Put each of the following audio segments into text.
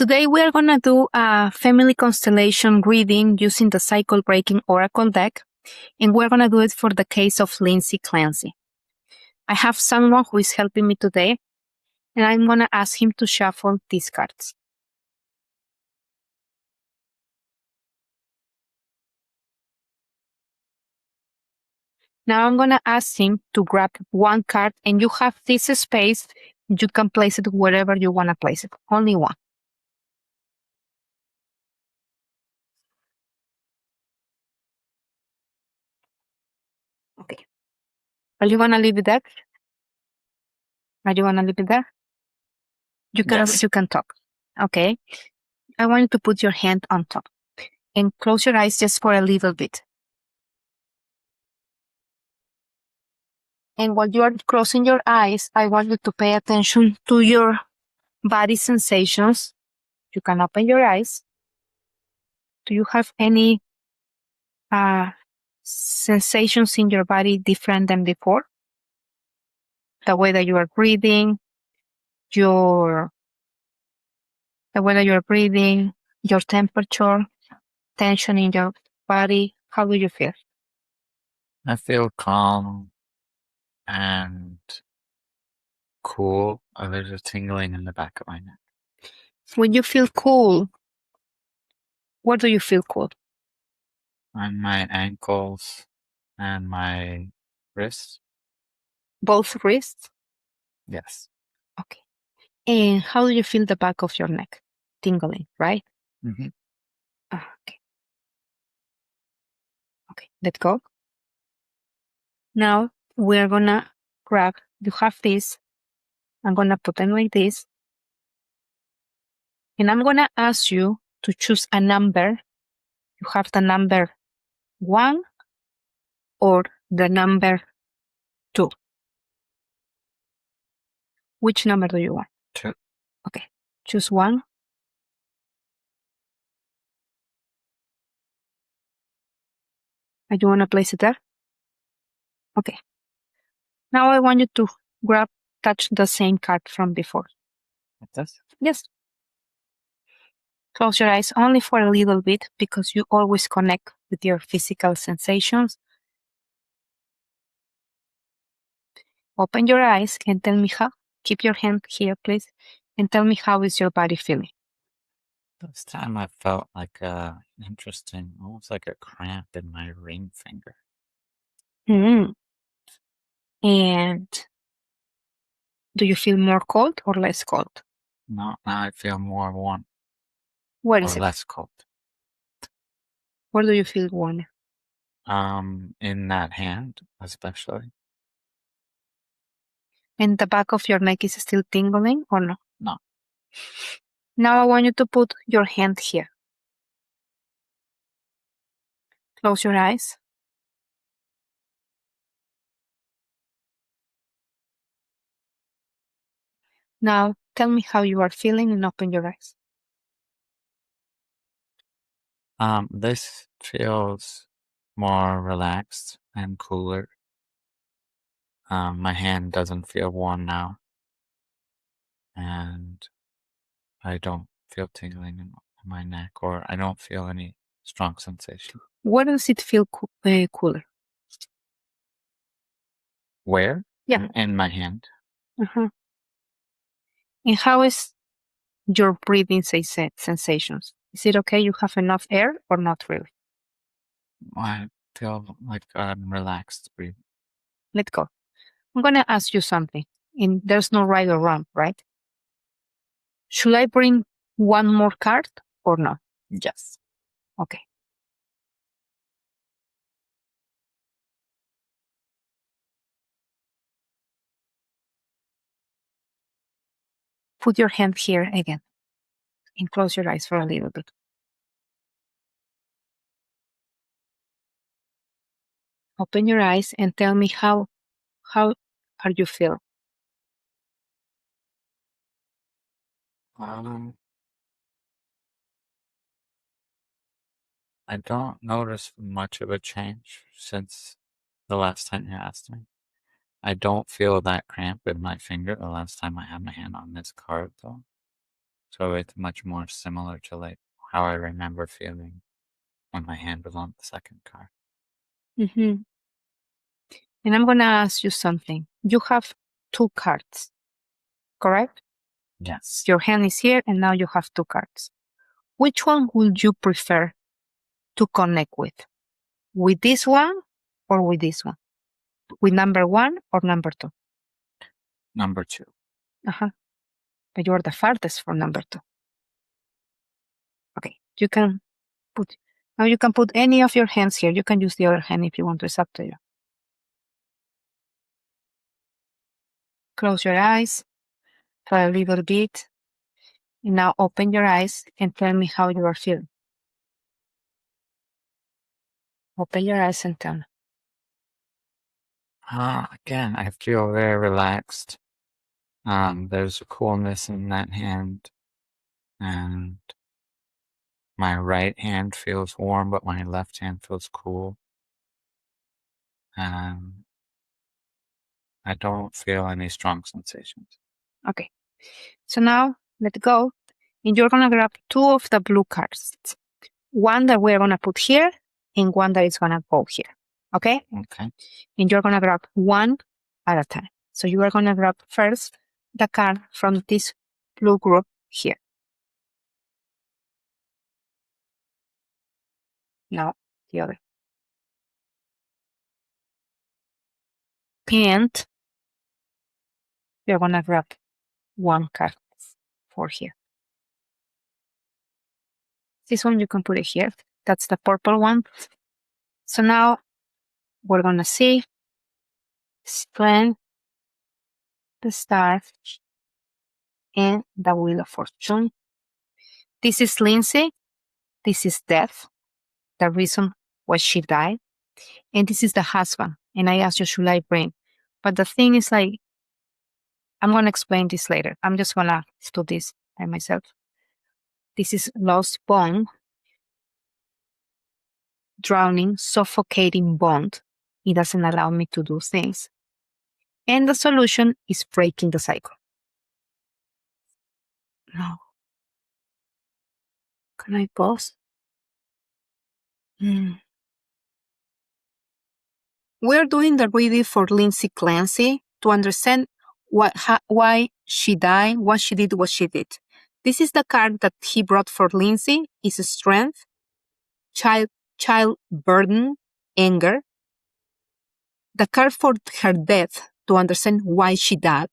Today we are going to do a family constellation reading using the cycle breaking oracle deck, and we're going to do it for the case of Lindsay Clancy. I have someone who is helping me today, and I'm going to ask him to shuffle these cards. Now I'm going to ask him to grab one card, and you have this space. You can place it wherever you want to place it. Only one. Okay. Are you going to leave it there? Are you going to leave it there? You can talk. Okay. I want you to put your hand on top and close your eyes just for a little bit. And while you are closing your eyes, I want you to pay attention to your body sensations. You can open your eyes. Do you have any sensations in your body different than before? The way that you are breathing, the way that you are breathing, your temperature, tension in your body. How do you feel? I feel calm and cool. There's a tingling in the back of my neck. When you feel cool, where do you feel cool? On my ankles and my wrists. Both wrists? Yes. Okay. And how do you feel the back of your neck? Tingling, right? Mm-hmm. Okay. Okay, let go. Now we're gonna grab, you have this, I'm gonna put them like this. And I'm gonna ask you to choose a number. You have the number 1 or the number 2. Which number do you want? 2. Okay, choose 1. And you wanna place it there? Okay. Now I want you to touch the same card from before. Like this? Yes. Close your eyes only for a little bit because you always connect with your physical sensations. Open your eyes and tell me how. Keep your hand here, please, and tell me how is your body feeling. This time I felt like interesting, almost like a cramp in my ring finger. Mm-hmm. And do you feel more cold or less cold? No, now I feel more warm. Where is or it? less cold. Where do you feel warmer? In that hand, especially. And the back of your neck is still tingling or no? No. Now I want you to put your hand here. Close your eyes. Now tell me how you are feeling and open your eyes. This feels more relaxed and cooler. My hand doesn't feel warm now. And I don't feel tingling in my neck, or I don't feel any strong sensation. Where does it feel cooler? Where? Yeah. In my hand. Uh-huh. And how is your breathing sensations? Is it okay? You have enough air or not really? I feel like I'm relaxed breathing. Let go. I'm going to ask you something, and there's no right or wrong, right? Should I bring one more card or not? Yes. Okay. Put your hand here again and close your eyes for a little bit. Open your eyes and tell me how are you feeling? I don't notice much of a change since the last time you asked me. I don't feel that cramp in my finger the last time I had my hand on this card, though. So it's much more similar to like how I remember feeling when my hand was on the second card. Mm-hmm. And I'm going to ask you something. You have 2 cards, correct? Yes. Your hand is here, and now you have 2 cards. Which one would you prefer to connect with? With this one or with this one? With number 1 or number 2? Number 2. Uh-huh. But you're the farthest from number 2. Okay. You can put any of your hands here. You can use the other hand if you want to. It's up to you. Close your eyes for a little bit. And now open your eyes and tell me how you are feeling. Open your eyes and tell me. Again, I feel very relaxed. There's a coolness in that hand, and my right hand feels warm, but my left hand feels cool. I don't feel any strong sensations. Okay. So now let go. And you're going to grab 2 of the blue cards. One that we're going to put here and one that is going to go here. Okay? Okay. And you're going to grab one at a time. So you are going to grab first the card from this blue group here. Now the other. And you're going to grab one card for here. This one you can put it here. That's the purple one. So now we're going to see Strength, the Star, and the Wheel of Fortune. This is Lindsay. This is death, the reason why she died. And this is the husband. And I asked you, should I bring? But the thing is like, I'm going to explain this later. I'm just going to do this by myself. This is lost bond, drowning, suffocating bond. It doesn't allow me to do things. And the solution is breaking the cycle. No. Can I pause? We're doing the reading for Lindsay Clancy to understand why she died, what she did, what she did. This is the card that he brought for Lindsay. Is strength, child burden, anger. The card for her death to understand why she died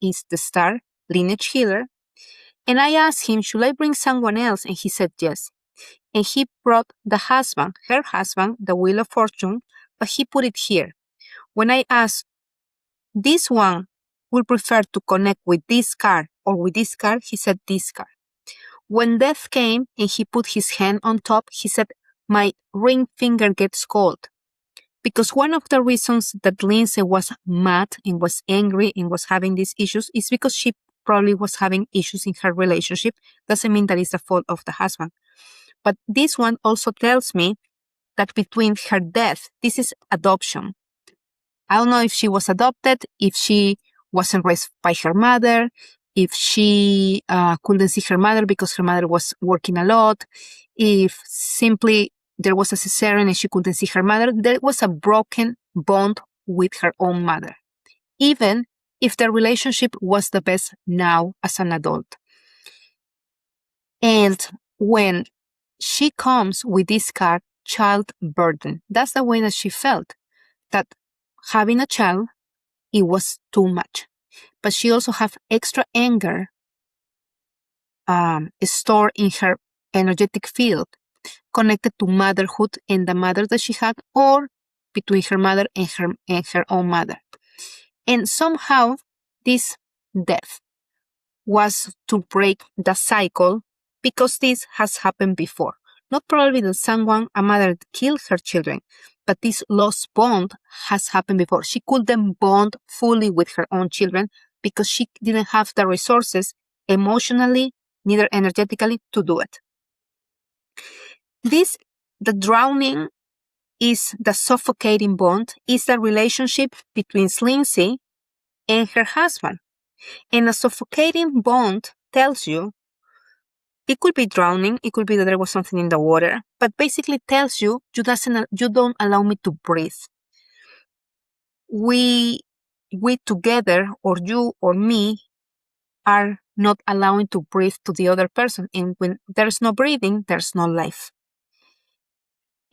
is the Star, lineage healer. And I asked him, should I bring someone else? And he said yes. And he brought the husband, her husband, the Wheel of Fortune, but he put it here. When I asked, this one will prefer to connect with this card or with this card, he said this card. When death came and he put his hand on top, he said, my ring finger gets cold. Because one of the reasons that Lindsay was mad and was angry and was having these issues is because she probably was having issues in her relationship. Doesn't mean that it's the fault of the husband. But this one also tells me that between her death, this is adoption. I don't know if she was adopted, if she wasn't raised by her mother, if she couldn't see her mother because her mother was working a lot, if simply there was a cesarean and she couldn't see her mother. There was a broken bond with her own mother, even if the relationship was the best now as an adult. And when she comes with this card, child burden, that's the way that she felt, that having a child, it was too much. But she also had extra anger stored in her energetic field, connected to motherhood and the mother that she had, or between her mother and her own mother. And somehow this death was to break the cycle because this has happened before. Not probably that a mother killed her children, but this lost bond has happened before. She couldn't bond fully with her own children because she didn't have the resources emotionally, neither energetically, to do it. The drowning is the suffocating bond, is the relationship between Lindsay and her husband. And a suffocating bond tells you It could be drowning. It could be that there was something in the water, but basically tells you you don't allow me to breathe. We together, or you or me, are not allowing to breathe to the other person. And when there's no breathing, there's no life.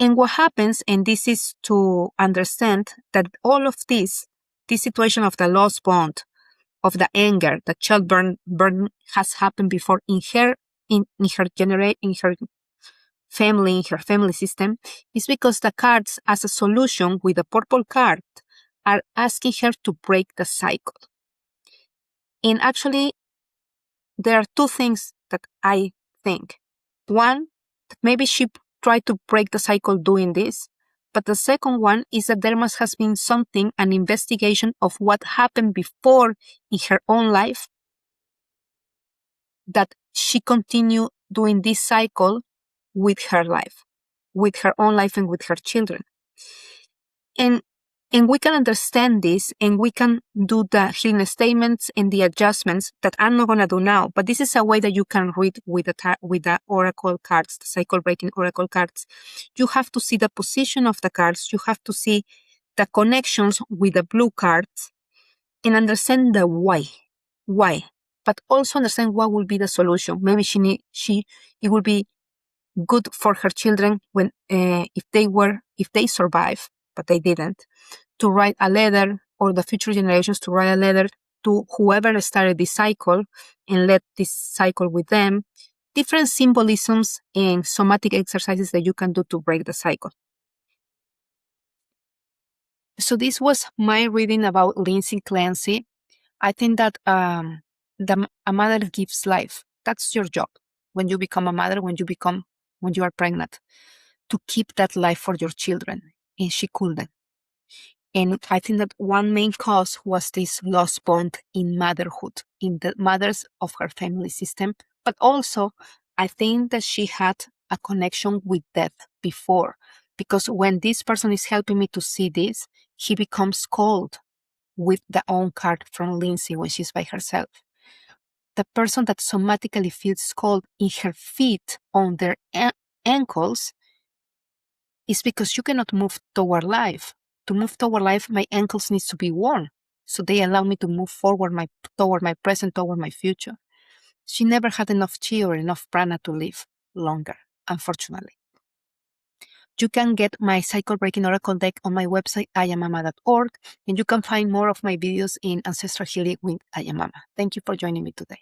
And what happens, and this is to understand that all of this situation of the lost bond, of the anger, the childbirth burden has happened before in her family system, is because the cards as a solution with the purple card are asking her to break the cycle. And actually, there are two things that I think. One, that maybe she tried to break the cycle doing this. But the second one is that there must have been something, an investigation of what happened before in her own life, that she continued doing this cycle with her life, with her own life and with her children. And we can understand this, and we can do the healing statements and the adjustments that I'm not going to do now. But this is a way that you can read with the oracle cards, the cycle breaking oracle cards. You have to see the position of the cards. You have to see the connections with the blue cards and understand the why, but also understand what will be the solution. Maybe it will be good for her children when if they survive, but they didn't, to write a letter, or the future generations to write a letter to whoever started this cycle and led this cycle with them. Different symbolisms and somatic exercises that you can do to break the cycle. So this was my reading about Lindsay Clancy. I think that a mother gives life. That's your job when you become a mother, when you are pregnant, to keep that life for your children. And she couldn't. And I think that one main cause was this lost bond in motherhood, in the mothers of her family system. But also, I think that she had a connection with death before, because when this person is helping me to see this, he becomes cold with the own card from Lindsay when she's by herself. The person that somatically feels cold in her feet, on their ankles, is because you cannot move toward life. To move toward life, my ankles need to be warm. So they allow me to move forward toward my present, toward my future. She never had enough chi or enough prana to live longer, unfortunately. You can get my Cycle Breaking Oracle deck on my website, iamama.org, and you can find more of my videos in Ancestral Healing with Ayamama. Thank you for joining me today.